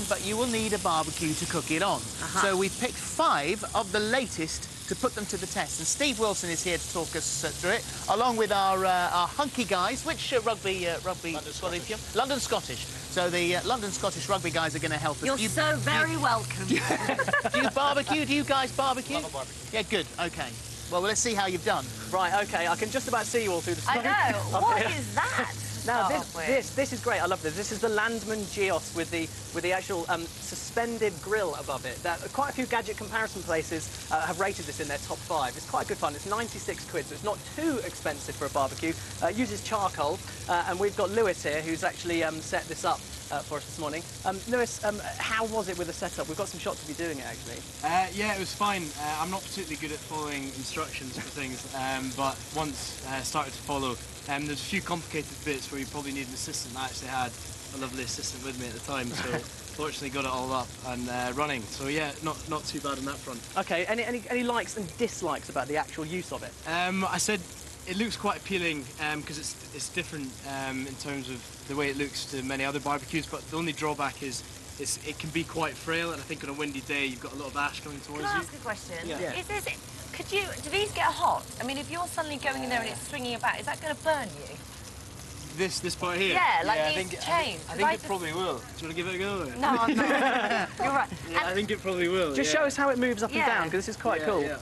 but you will need a barbecue to cook it on. So we've picked 5 of the latest to put them to the test. And Steve Wilson is here to talk us through it, along with our hunky guys. Which rugby London Scottish. So the London Scottish rugby guys are going to help us. You're so very welcome. Do you barbecue? Do you guys barbecue? Love a barbecue. Yeah, good. OK. Well, let's see how you've done. Right, OK, I can just about see you all through the smoke. I know. What is that? Now, this is great. I love this. This is the Landman Geos with the actual suspended grill above it. Quite a few gadget comparison places have rated this in their top 5. It's quite good fun. It's 96 quid, so it's not too expensive for a barbecue. Uses charcoal, and we've got Lewis here, who's actually set this up for us this morning. Lewis, how was it with the setup? We've got some shots of you doing it, actually. Yeah, it was fine. I'm not particularly good at following instructions for things, but once started to follow, there's a few complicated bits where you probably need an assistant. I actually had a lovely assistant with me at the time, so fortunately got it all up and running. So yeah, not too bad on that front. Okay, any likes and dislikes about the actual use of it? I said it looks quite appealing because it's different in terms of the way it looks to many other barbecues, but the only drawback is it can be quite frail, and I think on a windy day you've got a lot of ash coming towards you. Can I ask a question? Yeah. Do these get hot? I mean, if you're suddenly going in there and it's swinging about, is that going to burn you? This part here? Yeah, like these chains. I think it probably will. Do you want to give it a go? No, I'm not. You're right. Yeah, I think it probably will. Just show us how it moves up and down, because this is quite cool. Yeah.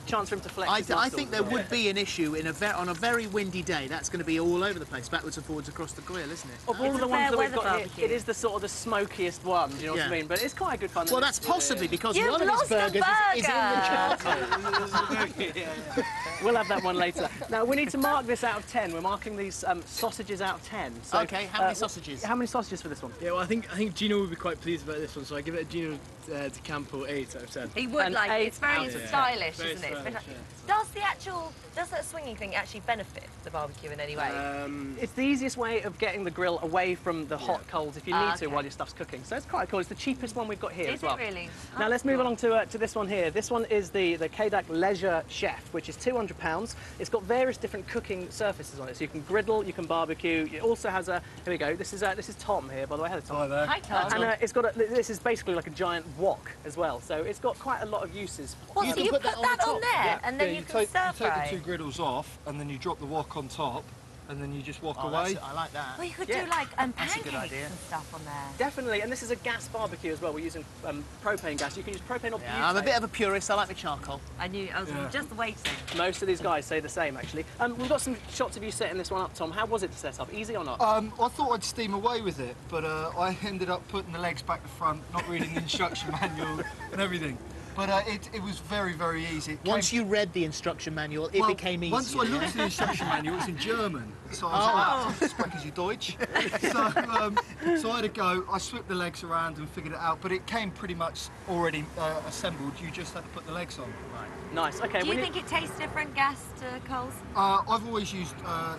Chance for him to flex. I think there would be an issue on a very windy day. That's going to be all over the place, backwards and forwards across the grill, isn't it? Of all of the ones that we've got here, it is the sort of the smokiest one. Do you know what I mean? But it's quite good fun. Well, that's possibly because You've one of his burgers is in the charcoal. We'll have that one later. Now, we need to mark this out of 10. We're marking these sausages out of 10. So, OK, how many sausages? How many sausages for this one? Yeah, well, I think Gino would be quite pleased about this one, so I give it a Gino de Campo 8 out of 10. He would like it. It's very stylish, Very isn't it? stylish, Does that swinging thing actually benefit the barbecue in any way? It's the easiest way of getting the grill away from the hot coals if you need to while your stuff's cooking. So it's quite cool. It's the cheapest one we've got here as well. Is it really? Now let's move along to this one here. This one is the Kadak Leisure Chef, which is £200. It's got various different cooking surfaces on it, so you can griddle, you can barbecue. It also has a here we go. This is Tom here, by the way. Hello, Tom. Hi there. Hi, Tom. And it's got this is basically like a giant wok as well, so it's got quite a lot of uses. Well, so you put that on there, and then you can stir fry. You take the 2 griddles off, and then you drop the wok on top, and then you just walk away. I like that. Well, you could do like pancakes and stuff on there. Definitely, and this is a gas barbecue as well. We're using propane gas. You can use propane or butane. Yeah, I'm a bit of a purist. I like my charcoal. I was just waiting. Most of these guys say the same, actually. We've got some shots of you setting this one up, Tom. How was it to set up? Easy or not? I thought I'd steam away with it, but I ended up putting the legs back to front, not reading the instruction manual and everything. But it was very, very easy. Once you read the instruction manual, it became easy. Once I looked at the instruction manual, it's in German. So I was like, sprechen Sie Deutsch? So I had to go, I swept the legs around and figured it out, but it came pretty much already assembled. You just had to put the legs on. Right. Nice, OK. Do you think it tastes different, gas to coals? I've always used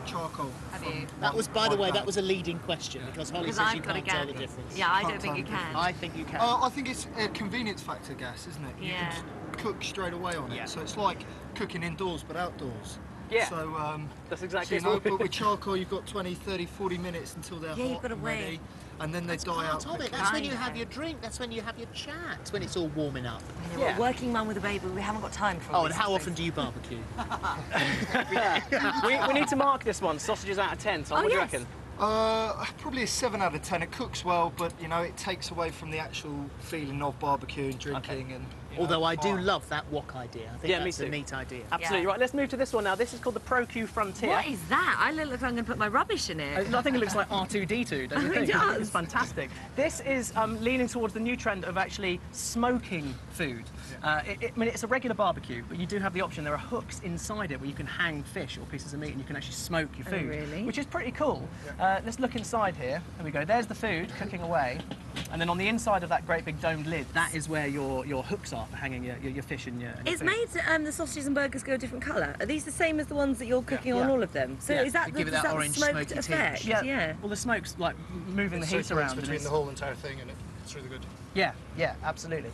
charcoal. Have you? That was, by the way, that was a leading question, because Holly says you I've got can't tell the difference. Yeah, I don't think you can. I think you can. I think it's a convenience factor gas, isn't it? You Yeah. can cook straight away on it. So it's like cooking indoors but outdoors. Yeah. So that's exactly so, but with charcoal you've got 20, 30, 40 minutes until they're hot you've got to and wait. ready, and then they die out. That's when you have your drink, that's when you have your chat, when it's all warming up. I know, we're a working mum with a baby, we haven't got time for all Oh, and this how thing. often do you barbecue? we need to mark this one, sausages out of 10. Tom, what do you reckon? Probably a 7 out of 10. It cooks well, but you know it takes away from the actual feeling of barbecue and drinking. And Although I do love that wok idea. I think that's me a too. neat idea. Absolutely right. Let's move to this one now. This is called the ProQ Frontier. What is that? I look like I'm going to put my rubbish in it. I think it looks like R2-D2, don't you think? It does. It's fantastic. This is leaning towards the new trend of actually smoking food. I mean, it's a regular barbecue, but you do have the option. There are hooks inside it where you can hang fish or pieces of meat, and you can actually smoke your food, really? which is pretty cool. Let's look inside here. There we go. There's the food cooking away, and then on the inside of that great big domed lid, that is where your hooks are for hanging your fish and your. It's food. made the sausages and burgers go a different colour. Are these the same as the ones that you're cooking on all of them? So is that to give it that orange smoked smoky effect? tinge. Yeah. Well, the smoke's like moving the heat around. between the whole entire thing, and it's really good. Yeah, absolutely.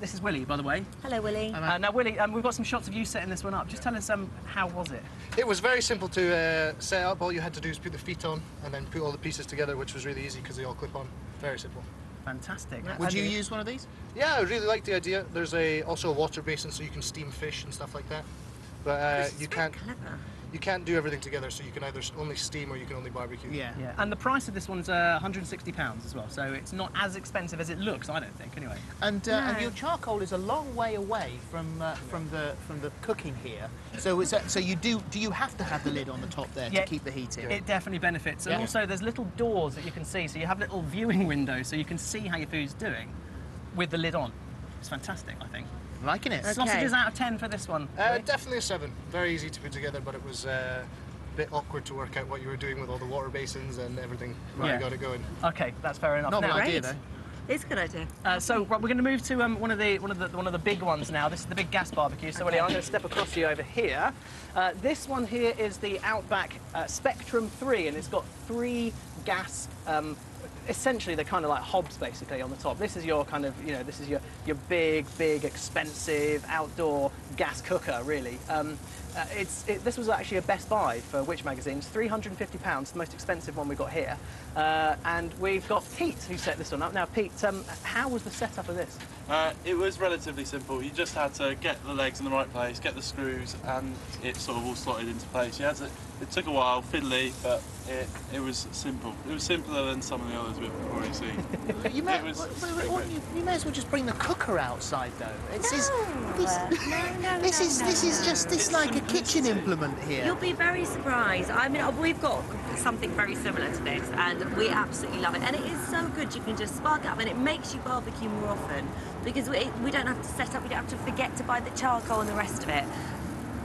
This is Willie, by the way. Hello, Willie. Now, Willie, we've got some shots of you setting this one up. Just tell us how was it? It was very simple to set up. All you had to do is put the feet on and then put all the pieces together, which was really easy because they all clip on. Very simple. Fantastic. Would you use one of these? Yeah, I really like the idea. There's also a water basin so you can steam fish and stuff like that. But you can't do everything together, so you can either only steam or you can only barbecue. Yeah. Yeah, and the price of this one's £160 as well, so it's not as expensive as it looks, I don't think, anyway. And your charcoal is a long way away from the cooking here. So do you have to have the lid on the top there to keep the heat in? It definitely benefits. And also there's little doors that you can see, so you have little viewing windows so you can see how your food's doing with the lid on. It's fantastic, I think. Liking it. Okay. Sausages out of 10 for this one. Definitely a 7. Very easy to put together, but it was a bit awkward to work out what you were doing with all the water basins and everything when you got it going. Okay, that's fair enough. Not Now, an idea though. It's a good idea. So we're going to move to one of the big ones now. This is the big gas barbecue. So Ellie, I'm going to step across to you over here. This one here is the Outback Spectrum 3, and it's got 3 gas. Essentially, they're kind of like hobs, basically, on the top. This is your kind of, this is your big, expensive outdoor gas cooker, really. This was actually a best buy for Which Magazine. It's £350, the most expensive one we got here. And we've got Pete, who set this one up. Now, Pete, how was the setup of this? It was relatively simple. You just had to get the legs in the right place, get the screws, and it sort of all slotted into place. It took a while, fiddly, but it was simple. It was simpler than some of the others we've already seen. You may as well just bring the cooker outside, though. This is just like a kitchen implement here. You'll be very surprised. I mean, we've got something very similar to this, and we absolutely love it. And it is so good. You can just spark it up, and it makes you barbecue more often because we don't have to set up. We don't have to forget to buy the charcoal and the rest of it.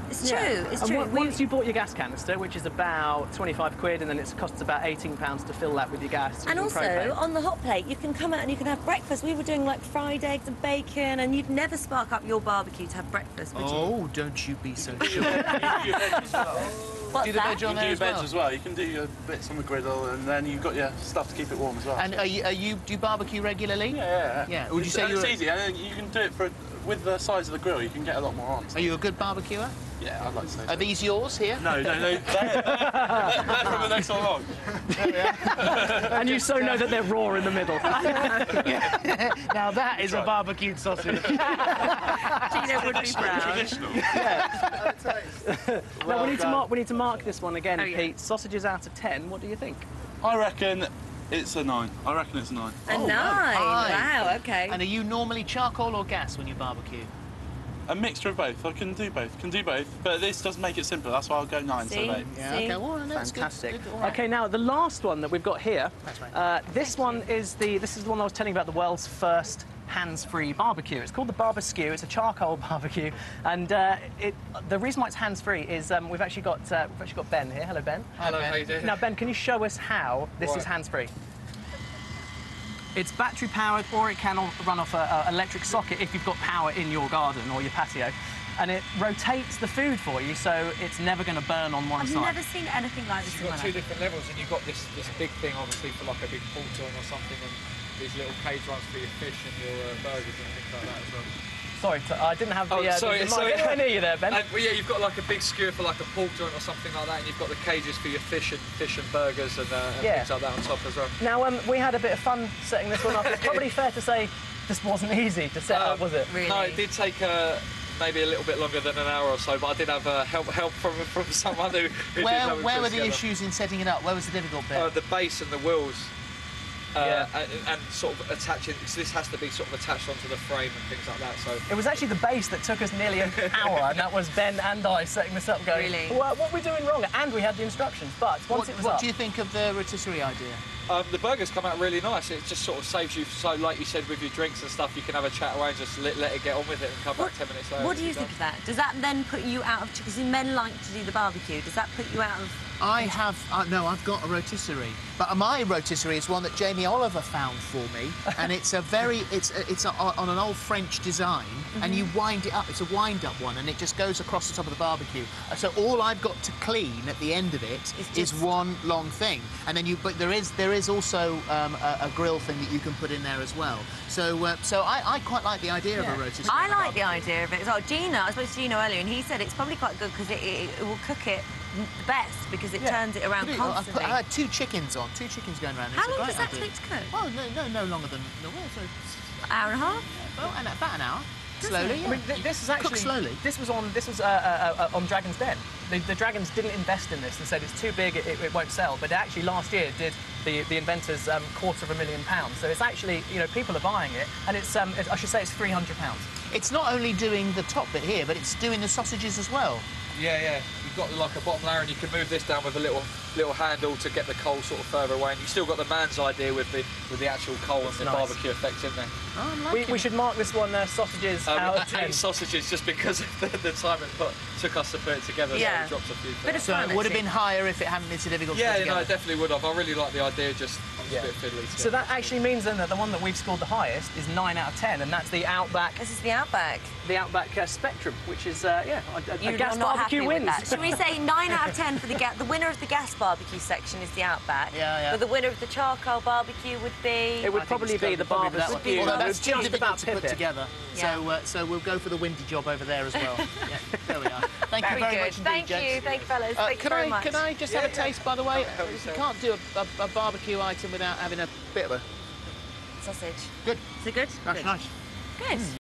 It's true. It's true. Once you bought your gas canister, which is about 25 quid, and then it costs about £18 to fill that with your gas. And also, propane. on the hot plate, you can come out and you can have breakfast. We were doing like fried eggs and bacon, and you'd never spark up your barbecue to have breakfast, would you? Oh, don't you be so sure. What's do the that? veg on there You as can do your well? veg as well. You can do your bits on the griddle, and then you've got your stuff to keep it warm as well. And do you barbecue regularly? Yeah. Would you say it's easy? And you can do it with the size of the grill. You can get a lot more on. Are you a good barbecuer? Yeah, I'd like to say. Are these yours here? No. They're from the next one along. And you so know that they're raw in the middle. Now that is a barbecued sausage. Gino would be proud. Traditional. Now we need to mark this one again, Oh, yeah. Pete. Sausages out of 10. What do you think? I reckon it's a 9. I reckon it's a 9. A 9. Wow, okay. And are you normally charcoal or gas when you barbecue? A mixture of both. I can do both. But this does make it simpler. That's why I'll go 9 See? instead of 8. Yeah, See? okay, well, that's Fantastic. good. All right. Okay, now the last one that we've got here. That's right. This one is the one I was telling you about, the world's first hands-free barbecue. It's called the BarbeSkew. It's a charcoal barbecue, and the reason why it's hands-free is we've actually got Ben here. Hello, Ben. Hello, how you doing? Now, Ben, can you show us how this is hands-free? It's battery powered, or it can run off an electric socket if you've got power in your garden or your patio. And it rotates the food for you, so it's never going to burn on one I've side. never seen anything like this in You've my got 2 life. different levels, and you've got this big thing, obviously, for like a big pork joint or something, and these little cage runs for your fish and your burgers and things like that as well. Sorry, I didn't have the sorry. mic anywhere near you there, Ben. Well, yeah, you've got like a big skewer for like a pork joint or something like that, and you've got the cages for your fish and burgers and things like that on top as well. Now, we had a bit of fun setting this one up. It's probably fair to say this wasn't easy to set up, was it? Really? No, it did take maybe a little bit longer than an hour or so, but I did have help from someone who did have it Where were the together. issues in setting it up? Where was the difficult bit? The base and the wheels. And sort of attaching, so this has to be sort of attached onto the frame and things like that. So It was actually the base that took us nearly an hour, and that was Ben and I setting this up going, Really? what are we doing wrong? And we had the instructions, but once it was What up... do you think of the rotisserie idea? the burgers come out really nice. It just sort of saves you, so like you said, with your drinks and stuff, you can have a chat away and just let it get on with it and come back 10 minutes later. What do you think of that? Does that then put you out of... Because men like to do the barbecue. Does that put you out of... No, I've got a rotisserie, but my rotisserie is one that Jamie Oliver found for me, and it's on an old French design, and you wind it up. It's a wind-up one, and it just goes across the top of the barbecue. So all I've got to clean at the end of it is one long thing, and then but there is also a grill thing that you can put in there as well. So I quite like the idea of a rotisserie. I like the idea of it. So Gino, I spoke to Gino earlier, and he said it's probably quite good because it will cook it the best because it turns it around constantly. I had 2 chickens on, 2 chickens going around. How long does that take to cook? Oh, no longer than An hour and a half? Well, and about an hour. Slowly, yeah. I mean, this is actually Cook slowly. This was on Dragon's Den. The Dragons didn't invest in this and said it's too big, it won't sell. But actually last year did the inventors £250,000. So it's actually, you know, people are buying it, and it's I should say it's £300. It's not only doing the top bit here, but it's doing the sausages as well. Yeah. You've got like a bottom layer, and you can move this down with a little handle to get the coal sort of further away. And you've still got the man's idea with the actual coal and the barbecue effect in there. Oh, we should mark this one sausages out of 10. 8 sausages just because of the time it took us to put it together. Yeah. So we dropped a few. Bit of So fun, it would have actually. been higher if it hadn't been so difficult to put Yeah, together. no, it definitely would have. I really like the idea, just a bit fiddly. So that actually means then that the one that we've scored the highest is 9 out of 10, and that's the Outback. This is the Outback. The Outback Spectrum, which is a You're gas not happy barbecue with wins. that. Should we say 9 out of 10 for the winner of the gas barbecue section is the Outback? Yeah. But the winner of the charcoal barbecue would be. It would probably be the BarbeSkew. Although that's too just difficult about to put pip it. together. Yeah. So we'll go for the windy job over there as well. Yeah, there we are. Thank you very good. much indeed, Thank gents. you, fellas. Thank you very much. Can I just have a taste, by the way? You can't do a barbecue item without having a bit of a Sausage. good. Is it good? That's Good. nice. Good.